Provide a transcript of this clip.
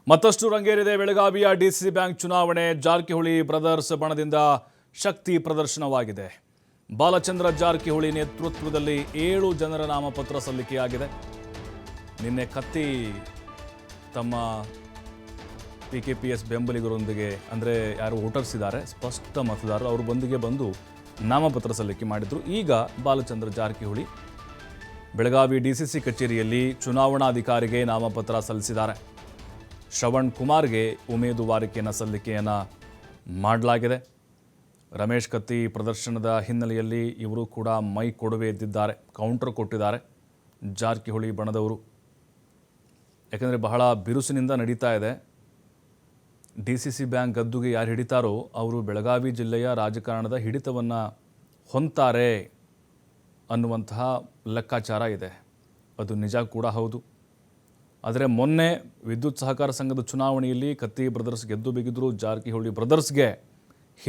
ಮತ್ತಷ್ಟು ರಂಗೇರಿದೆ ಬೆಳಗಾವಿಯ DCC bank ಚುನಾವಣೆ. ಜಾರಕಿಹೊಳಿ ಬ್ರದರ್ಸ್ ಬಣದಿಂದ ಶಕ್ತಿ ಪ್ರದರ್ಶನವಾಗಿದೆ. ಬಾಲಚಂದ್ರ ಜಾರಕಿಹೊಳಿ ನೇತೃತ್ವದಲ್ಲಿ 7 ಜನರ ನಾಮಪತ್ರ ಸಲ್ಲಿಕೆಯಾಗಿದೆ. ನಿನ್ನೆ ಕತ್ತಿ ತಮ್ಮ PKPS ಬೆಂಬಲಿಗರೊಂದಿಗೆ ಅಂದರೆ ಯಾರು ವೋಟರ್ಸ್ ಇದ್ದಾರೆ, ಸ್ಪಷ್ಟ ಮತದಾರರು, ಅವ್ರ ಬಂದು ನಾಮಪತ್ರ ಸಲ್ಲಿಕೆ ಮಾಡಿದರು. ಈಗ ಬಾಲಚಂದ್ರ ಜಾರಕಿಹೊಳಿ ಬೆಳಗಾವಿ ಡಿಸಿಸಿ ಕಚೇರಿಯಲ್ಲಿ ಚುನಾವಣಾಧಿಕಾರಿಗೆ ನಾಮಪತ್ರ ಸಲ್ಲಿಸಿದ್ದಾರೆ. ಶ್ರವಣ್ ಕುಮಾರ್ಗೆ ಉಮೇದುವಾರಿಕೆಯನ್ನು ಸಲ್ಲಿಕೆಯನ್ನು ಮಾಡಲಾಗಿದೆ. ರಮೇಶ್ ಕತ್ತಿ ಪ್ರದರ್ಶನದ ಹಿನ್ನೆಲೆಯಲ್ಲಿ ಇವರು ಕೂಡ ಮೈ ಕೊಡವೆ ಎದ್ದಿದ್ದಾರೆ, ಕೌಂಟರ್ ಕೊಟ್ಟಿದ್ದಾರೆ ಜಾರಕಿಹೊಳಿ ಬಣದವರು. ಯಾಕಂದರೆ ಬಹಳ ಬಿರುಸಿನಿಂದ ನಡೀತಾ ಇದೆ. ಡಿಸಿಸಿ ಬ್ಯಾಂಕ್ ಗದ್ದುಗೆ ಯಾರು ಹಿಡಿತಾರೋ ಅವರು ಬೆಳಗಾವಿ ಜಿಲ್ಲೆಯ ರಾಜಕಾರಣದ ಹಿಡಿತವನ್ನು ಹೊಂತಾರೆ ಅನ್ನುವಂತಹ ಲೆಕ್ಕಾಚಾರ ಇದೆ. ಅದು ನಿಜ ಕೂಡ ಹೌದು. ಆದರೆ ಮೊನ್ನೆ ವಿದ್ಯುತ್ ಸಹಕಾರ ಸಂಘದ ಚುನಾವಣೆಯಲ್ಲಿ ಕತ್ತಿ ಬ್ರದರ್ಸ್ ಗೆದ್ದು ಬಿಗಿದ್ರು. ಜಾರಕಿಹೊಳಿ ಬ್ರದರ್ಸ್ಗೆ